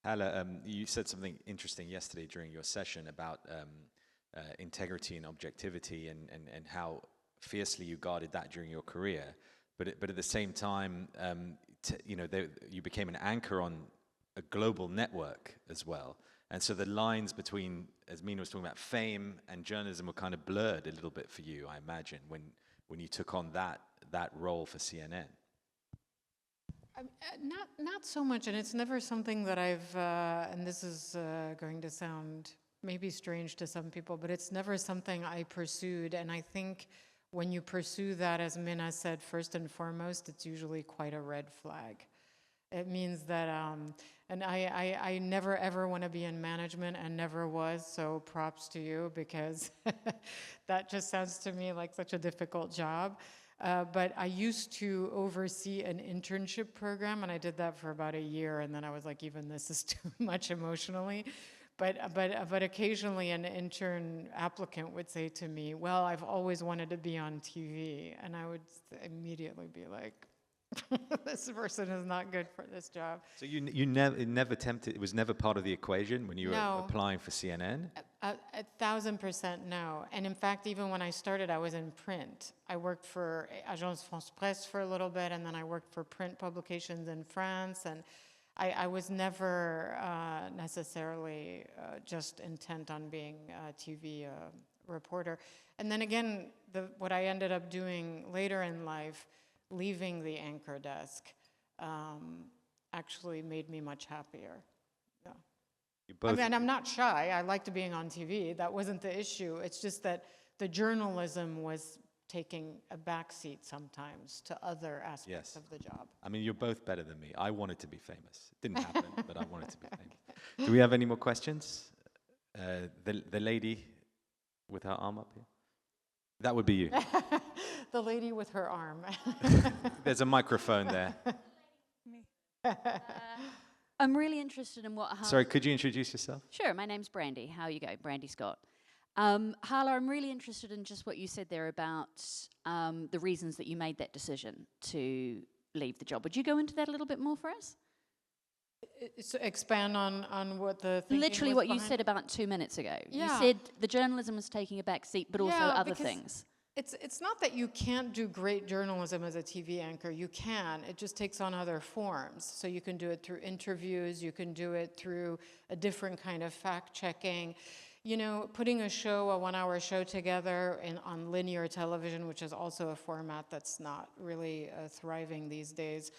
Hala, you said something interesting yesterday during your session about integrity and objectivity and how fiercely you guarded that during your career. But at the same time, you know, you became an anchor on a global network as well. And so the lines between, as Mina was talking about, fame and journalism were kind of blurred a little bit for you, I imagine, when you took on that role for CNN. Not so much, and it's never something that I've, and this is going to sound maybe strange to some people, but it's never something I pursued. And I think when you pursue that, as Mina said, first and foremost, it's usually quite a red flag. It means that, and I never ever want to be in management and never was, so props to you, because that just sounds to me like such a difficult job. But I used to oversee an internship program, and I did that for about a year, and then I was like, even this is too much emotionally. But occasionally an intern applicant would say to me, well, I've always wanted to be on TV. And I would immediately be like, this person is not good for this job. So you never tempted, it was never part of the equation when you were applying for CNN? 1,000% no. And in fact, even when I started, I was in print. I worked for Agence France Presse for a little bit, and then I worked for print publications in France. And I was never necessarily just intent on being a TV reporter. And then again, what I ended up doing later in life, leaving the anchor desk, actually made me much happier. Yeah. I mean, I'm not shy. I liked being on TV. That wasn't the issue. It's just that the journalism was taking a backseat sometimes to other aspects of the job. I mean, you're both better than me. I wanted to be famous. It didn't happen, but I wanted to be famous. Do we have any more questions? The lady with her arm up here? That would be you. The lady with her arm. There's a microphone there. Me. I'm really interested in what... Sorry, could you introduce yourself? Sure, my name's Brandy. How you go? Brandy Scott. Hala, I'm really interested in just what you said there about the reasons that you made that decision to leave the job. Would you go into that a little bit more for us? So expand on what the thinking Literally was what you behind? said about 2 minutes ago. Yeah. You said the journalism was taking a back seat, but also other things. It's not that you can't do great journalism as a TV anchor. You can. It just takes on other forms. So you can do it through interviews. You can do it through a different kind of fact-checking. You know, putting a show, a 1-hour show together on linear television, which is also a format that's not really thriving these days,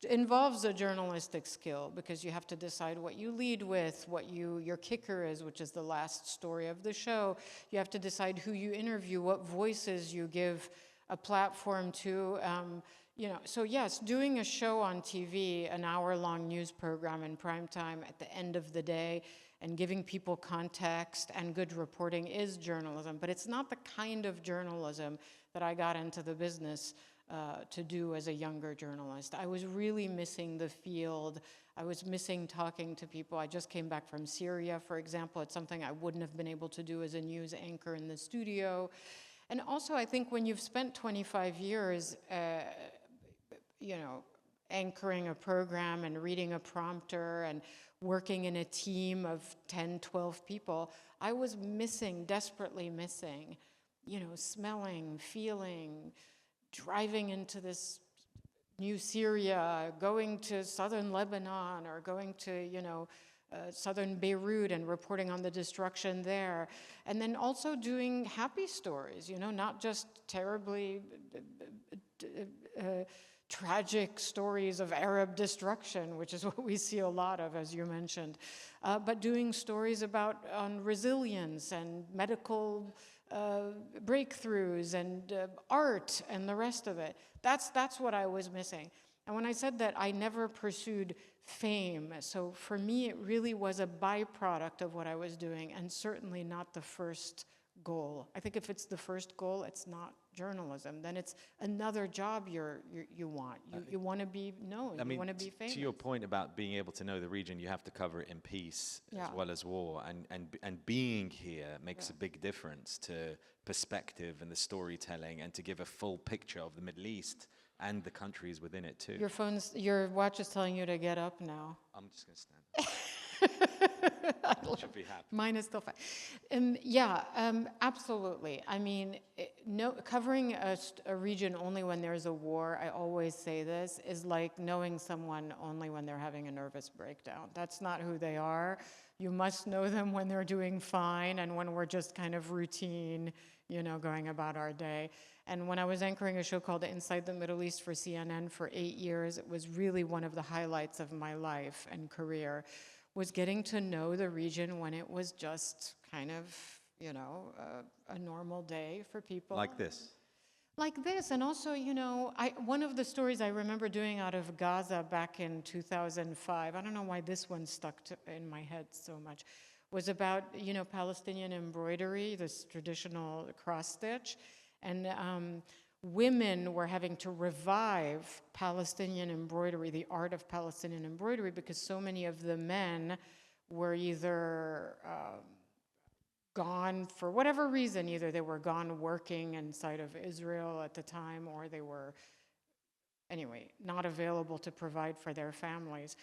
involves a journalistic skill, because you have to decide what you lead with, what your kicker is, which is the last story of the show. You have to decide who you interview, what voices you give a platform to. You know, so yes, doing a show on TV, an hour-long news program in prime time at the end of the day, and giving people context and good reporting is journalism, but it's not the kind of journalism that I got into the business to do as a younger journalist. I was really missing the field. I was missing talking to people. I just came back from Syria, for example. It's something I wouldn't have been able to do as a news anchor in the studio. And also, I think when you've spent 25 years, you know, anchoring a program and reading a prompter and working in a team of 10, 12 people, I was missing, desperately missing, you know, smelling, feeling, driving into this new Syria, going to southern Lebanon, or going to, you know, southern Beirut and reporting on the destruction there. And then also doing happy stories, you know, not just terribly tragic stories of Arab destruction, which is what we see a lot of, as you mentioned, but doing stories about on resilience and medical breakthroughs and art and the rest of it. That's what I was missing. And when I said that I never pursued fame, so for me it really was a byproduct of what I was doing and certainly not the first goal. I think if it's the first goal, it's not journalism. Then it's another job you want. You want to be known. I mean, you want to be famous. to your point about being able to know the region, you have to cover it in peace as well as war. And being here makes a big difference to perspective and the storytelling and to give a full picture of the Middle East and the countries within it too. Your watch is telling you to get up now. I'm just going to stand up. You should be happy. Mine is still fine. Absolutely. I mean, covering a region only when there's a war, I always say this, is like knowing someone only when they're having a nervous breakdown. That's not who they are. You must know them when they're doing fine and when we're just kind of routine, going about our day. And when I was anchoring a show called Inside the Middle East for CNN for 8 years, it was really one of the highlights of my life and career, was getting to know the region when it was just kind of, a normal day for people. Like this. Like this. And also, one of the stories I remember doing out of Gaza back in 2005, I don't know why this one stuck in my head so much, was about, Palestinian embroidery, this traditional cross-stitch. And women were having to revive Palestinian embroidery, the art of Palestinian embroidery, because so many of the men were either gone for whatever reason. Either they were gone working inside of Israel at the time, or they were, anyway, not available to provide for their families.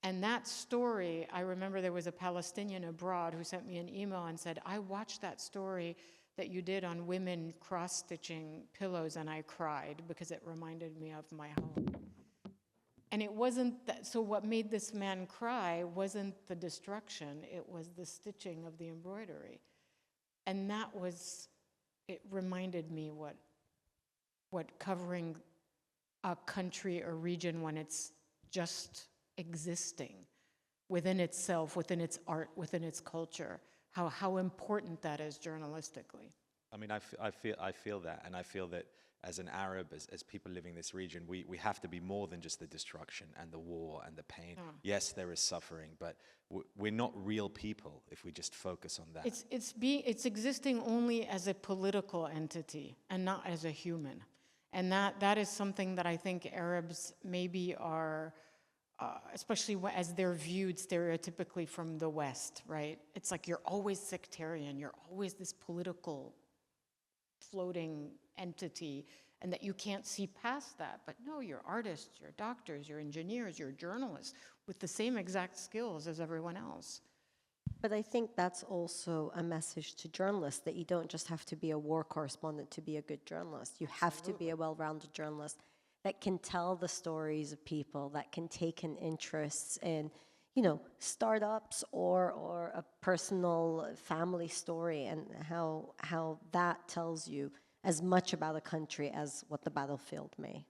And that story, I remember there was a Palestinian abroad who sent me an email and said, I watched that story that you did on women cross-stitching pillows, and I cried because it reminded me of my home. And it wasn't that, so what made this man cry wasn't the destruction, it was the stitching of the embroidery. And it reminded me what covering a country or region when it's just existing within itself, within its art, within its culture, how important that is journalistically. I mean, I feel that, and I feel that as an Arab, as people living in this region, we have to be more than just the destruction and the war and the pain. Yes, there is suffering, but we're not real people if we just focus on that. It's existing only as a political entity and not as a human, and that is something that I think Arabs maybe are. Especially as they're viewed stereotypically from the West, right? It's like you're always sectarian, you're always this political floating entity, and that you can't see past that. But no, you're artists, you're doctors, you're engineers, you're journalists with the same exact skills as everyone else. But I think that's also a message to journalists, that you don't just have to be a war correspondent to be a good journalist. You have to be a well-rounded journalist that can tell the stories of people, that can take an interest in, startups or a personal family story, and how that tells you as much about a country as what the battlefield may.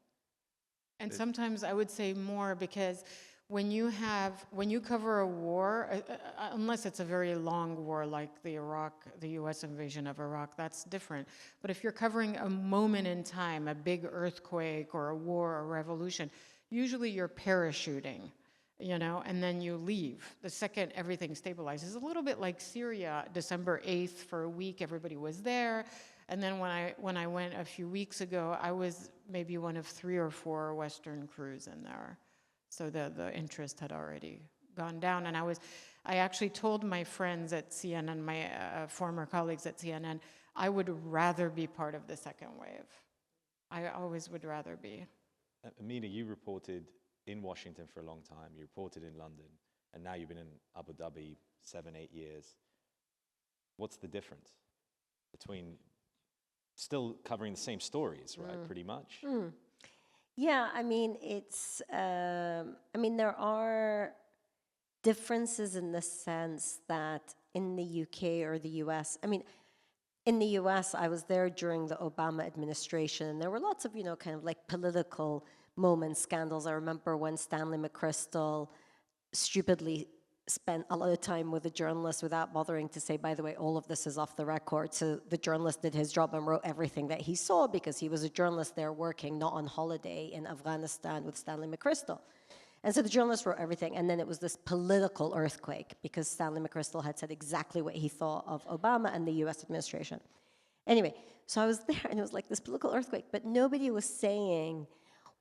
And sometimes I would say more, because when you cover a war, unless it's a very long war like the US invasion of Iraq, that's different. But if you're covering a moment in time, a big earthquake or a war or revolution, usually you're parachuting, and then you leave the second everything stabilizes. A little bit like Syria, December 8th, for a week, everybody was there. And then when I went a few weeks ago, I was maybe one of 3 or 4 Western crews in there. So the interest had already gone down. And I actually told my friends at CNN, my former colleagues at CNN, I would rather be part of the second wave. I always would rather be. Mina, you reported in Washington for a long time, you reported in London, and now you've been in Abu Dhabi 7-8 years. What's the difference between still covering the same stories, right, pretty much? Yeah, I mean, there are differences in the sense that in the UK or the US, in the US, I was there during the Obama administration, and there were lots of, kind of like political moments, scandals. I remember when Stanley McChrystal stupidly spent a lot of time with a journalist without bothering to say, by the way, all of this is off the record. So the journalist did his job and wrote everything that he saw because he was a journalist there working, not on holiday in Afghanistan with Stanley McChrystal. And so the journalist wrote everything, and then it was this political earthquake because Stanley McChrystal had said exactly what he thought of Obama and the US administration. Anyway, so I was there, and it was like this political earthquake, but nobody was saying,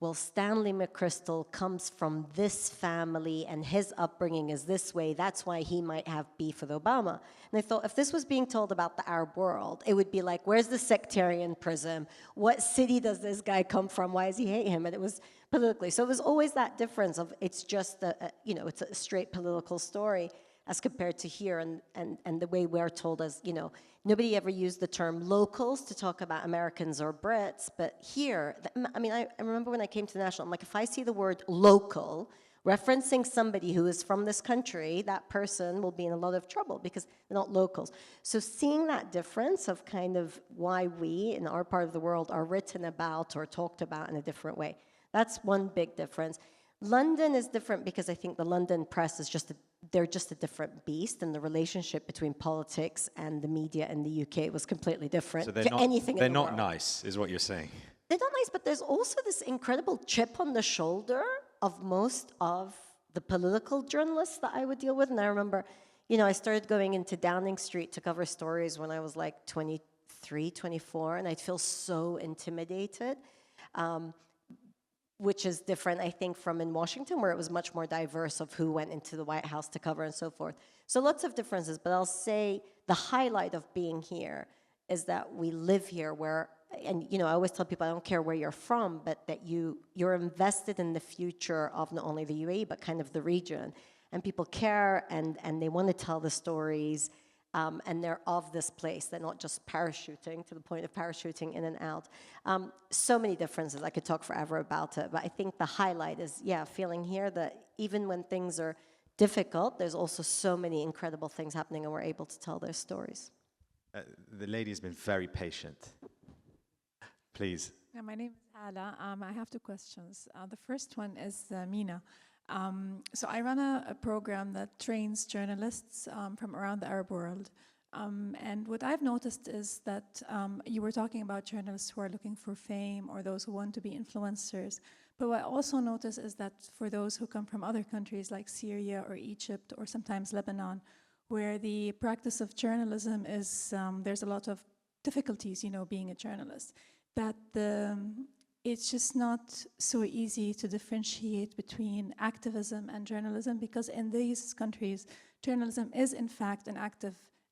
well, Stanley McChrystal comes from this family, and his upbringing is this way, that's why he might have beef with Obama. And I thought, if this was being told about the Arab world, it would be like, where's the sectarian prism? What city does this guy come from? Why does he hate him? And it was politically. So it was always that difference of it's just, it's a straight political story as compared to here, and the way we're told as, nobody ever used the term locals to talk about Americans or Brits, but here, I remember when I came to the National, I'm like, if I see the word local referencing somebody who is from this country, that person will be in a lot of trouble because they're not locals. So seeing that difference of kind of why we in our part of the world are written about or talked about in a different way, that's one big difference. London is different because I think the London press is they're just a different beast, and the relationship between politics and the media in the UK was completely different So to anything in the they're not world. nice, is what you're saying. They're not nice, but there's also this incredible chip on the shoulder of most of the political journalists that I would deal with. And I remember, I started going into Downing Street to cover stories when I was like 23, 24, and I'd feel so intimidated. Which is different, I think, from in Washington, where it was much more diverse of who went into the White House to cover and so forth. So lots of differences, but I'll say the highlight of being here is that we live here where, and I always tell people, I don't care where you're from, but that you're invested in the future of not only the UAE, but kind of the region. And people care, and they want to tell the stories, and they're of this place. They're not just parachuting to the point of parachuting in and out. So many differences. I could talk forever about it, but I think the highlight is, feeling here that even when things are difficult, there's also so many incredible things happening, and we're able to tell their stories. The lady has been very patient. Please. Yeah, my name is Hala. I have two questions. The first one is Mina. So I run a program that trains journalists from around the Arab world. And what I've noticed is that you were talking about journalists who are looking for fame or those who want to be influencers. But what I also notice is that for those who come from other countries like Syria or Egypt or sometimes Lebanon, where the practice of journalism is, there's a lot of difficulties, being a journalist, that it's just not so easy to differentiate between activism and journalism, because in these countries, journalism is in fact an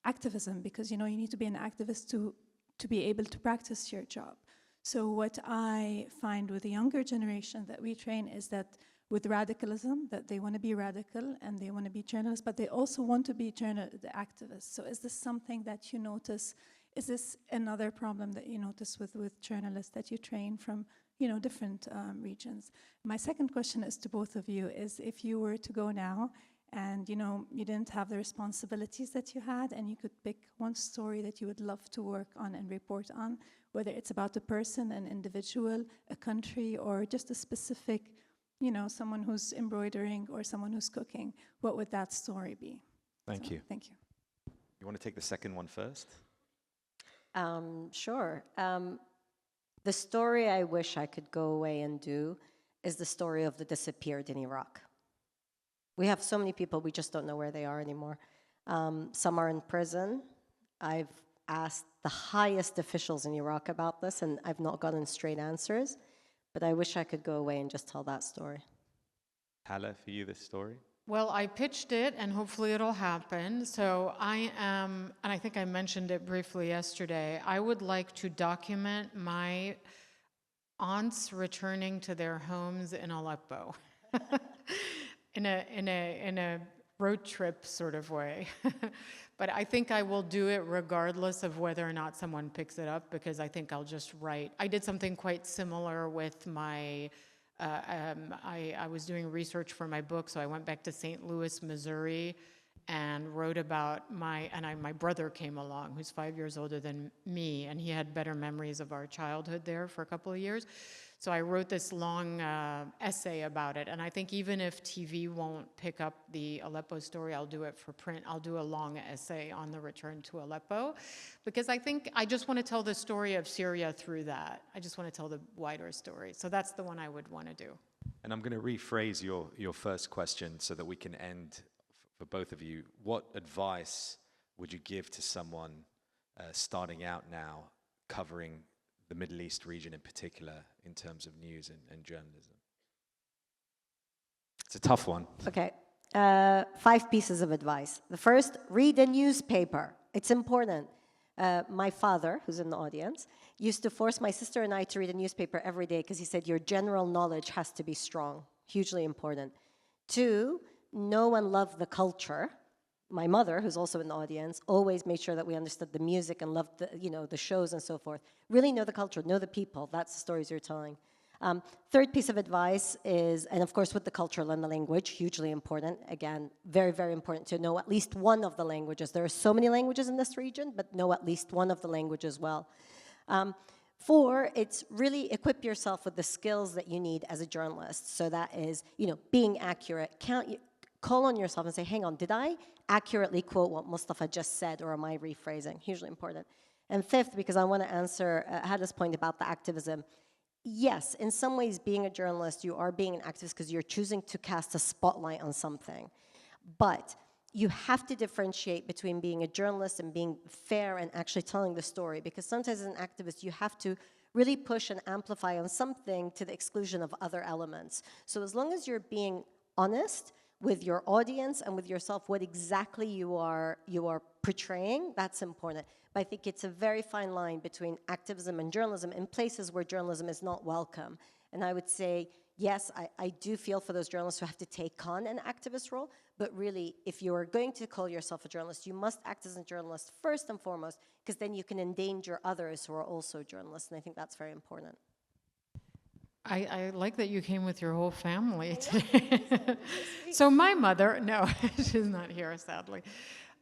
activism, because you need to be an activist to be able to practice your job. So what I find with the younger generation that we train is that with radicalism, that they want to be radical and they want to be journalists, but they also want to be the activists. So is this something that you notice? Is this another problem that you notice with journalists that you train from different regions? My second question is to both of you, is if you were to go now and you didn't have the responsibilities that you had, and you could pick one story that you would love to work on and report on, whether it's about a person, an individual, a country, or just a specific, someone who's embroidering or someone who's cooking, what would that story be? Thank you. Thank you. You want to take the second one first? Sure. The story I wish I could go away and do is the story of the disappeared in Iraq. We have so many people, we just don't know where they are anymore. Some are in prison. I've asked the highest officials in Iraq about this, and I've not gotten straight answers, but I wish I could go away and just tell that story. Hala, for you, this story? Well, I pitched it, and hopefully it'll happen. So I am, and I think I mentioned it briefly yesterday, I would like to document my aunts returning to their homes in Aleppo in a road trip sort of way. But I think I will do it regardless of whether or not someone picks it up, because I think I'll just write. I did something quite similar with my I was doing research for my book, so I went back to St. Louis, Missouri, and wrote about my brother came along, who's 5 years older than me, and he had better memories of our childhood there for a couple of years. So I wrote this long essay about it, and I think even if TV won't pick up the Aleppo story, I'll do it for print. I'll do a long essay on the return to Aleppo, because I think I just want to tell the story of Syria through that. I just want to tell the wider story. So that's the one I would want to do. And I'm going to rephrase your first question so that we can end for both of you. What advice would you give to someone starting out now, covering the Middle East region in particular, in terms of news and journalism? It's a tough one. Okay, 5 pieces of advice. The first, read a newspaper. It's important. My father, who's in the audience, used to force my sister and I to read a newspaper every day because he said your general knowledge has to be strong. Hugely important. 2, know and love the culture. My mother, who's also in the audience, always made sure that we understood the music and loved the, the shows and so forth. Really know the culture, know the people. That's the stories you're telling. Third piece of advice is, and of course with the culture, learn the language, hugely important. Again, very, very important to know at least one of the languages. There are so many languages in this region, but know at least one of the languages well. 4, it's really equip yourself with the skills that you need as a journalist. So that is, being accurate. Call on yourself and say, hang on, did I accurately quote what Mustafa just said, or am I rephrasing? Hugely important. And 5th, because I want to answer Hala's point about the activism. Yes, in some ways, being a journalist, you are being an activist because you're choosing to cast a spotlight on something. But you have to differentiate between being a journalist and being fair and actually telling the story, because sometimes as an activist, you have to really push and amplify on something to the exclusion of other elements. So as long as you're being honest with your audience and with yourself, what exactly you are portraying, that's important. But I think it's a very fine line between activism and journalism in places where journalism is not welcome. And I would say, yes, I do feel for those journalists who have to take on an activist role, but really, if you are going to call yourself a journalist, you must act as a journalist first and foremost, because then you can endanger others who are also journalists, and I think that's very important. I like that you came with your whole family today. So my mother, no, she's not here, sadly.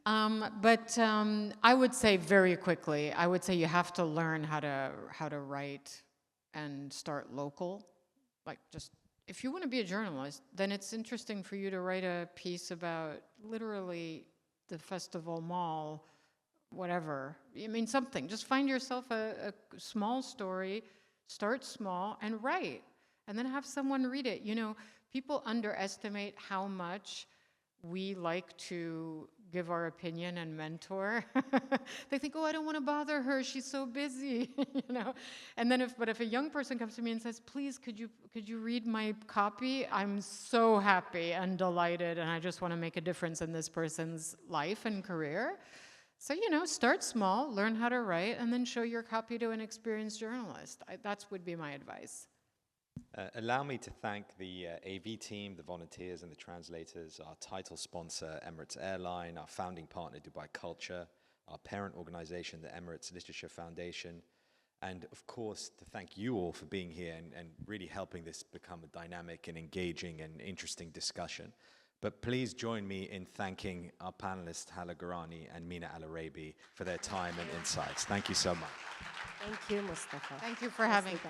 But I would say very quickly, I would say you have to learn how to write and start local. Like, just, if you want to be a journalist, then it's interesting for you to write a piece about literally the festival mall, whatever. I mean, something. Just find yourself a small story. Start small and write, and then have someone read it. People underestimate how much we like to give our opinion and mentor. They think, oh, I don't want to bother her, she's so busy, And then if a young person comes to me and says, please, could you read my copy? I'm so happy and delighted, and I just want to make a difference in this person's life and career. So, start small, learn how to write, and then show your copy to an experienced journalist. That would be my advice. Allow me to thank the AV team, the volunteers and the translators, our title sponsor, Emirates Airline, our founding partner, Dubai Culture, our parent organization, the Emirates Literature Foundation, and of course, to thank you all for being here and really helping this become a dynamic and engaging and interesting discussion. But please join me in thanking our panelists, Hala Gorani and Mina Al-Oraibi, for their time and insights. Thank you so much. Thank you, Mustafa. Thank you for having me.